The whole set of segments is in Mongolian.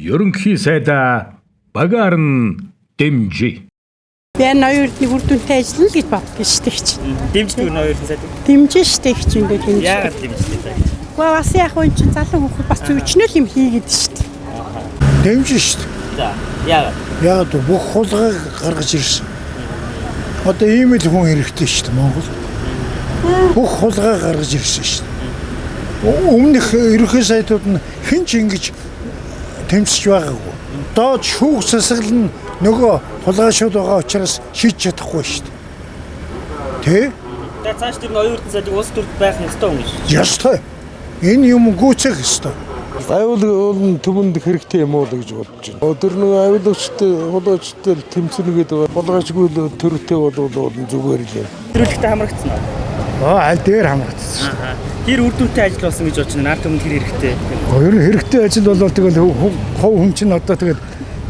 ерөнхий сайдаа багаар нь дэмжиж. Би ноёрны үр дүнтэй ажиллана гэж боддог шүү дээ. Дэмждэг ноёрын сайд. Дэмжин шүү дээ гэж ингээд дэмждэг. Яагаад дэмждэг вэ? Гэхдээ бас яг хүн чинь залуу хөхөд бас өчнөл юм хийгээд шүү дээ. Дэмжин шүү дээ. За, яагаад? Яагаад бүх хулгайг гаргаж ирсэн. Одоо ийм л хүн хэрэгтэй шүү дээ Монгол. Бүх хулгай гаргаж ирсэн шүү дээ. Өмнөх ерөнхий сайдууд нь хэн ч ингэж тэмцэж байгаагүй. Доод шүүх засаглал нь нөгөө хулгайшууд байгаа учраас шийдэж чадахгүй шүү дээ. Тэ? За цааш тэр ноёрын сайдыг улс төрд байх ёстой юм шүү. Ёстой. Энэ юм гүйцэх ёстой. Аюул төвөнд хэрэгтэй юм уу гэж бодож байна. Тэр нэг аюулагчтай хулгайчтай тэмцэнэгээд хулгайчгүй төрөлтэй бол зүгээр л юм. Төрөлхтөд хамрагдсан уу? Аль дээр хамрагдсан шүү дээ. Тэр үр дүнтэй ажил болсон гэж бодож байна. Ард түмэнд хэр хэрэгтэй. Ер нь хэрэгтэй ажил болоод тэгэл хов хүн чинь одоо тэгэл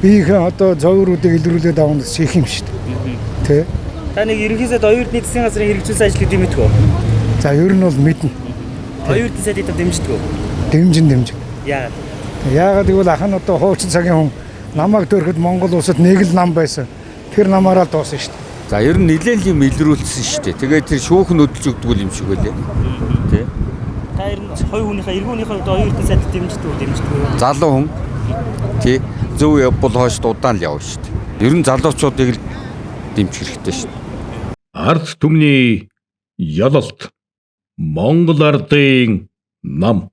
биеийн одоо зовруудыг илрүүлээд авах хийх юм шүү дээ. Тэ? Та нэг ерөнхий сайд оюутны засгийн газрын хэрэгжүүлсэн ажлыг дэмждэг үү? За ер нь бол мэднэ. Оюутны сайдыг дэмждэг үү? Дэмжин. Яагаад? Яагаад гэвэл ах нь одоо хуучин цагийн хүн намайг дөрөхөд Монгол улсад нэг л нам байсан. Тэр намаараа дуусна шүү дээ. За ер нь нэлээд юм илрүүлсэн шүү дээ. Тэгээд тэр шүүх нөдөлж өгдөг юм шиг байлээ. Тэ? Та ер нь хоёр хүнийхээ эргүүнийхээ оюутны сайд дэмждэг үү? Залуу хүн тий зөв явбал хойш удаан л явна шүү дээ. Ер нь залуучуудыг л дэмжих хэрэгтэй шүү дээ. Ард түмний ялалт Монгол ардын нам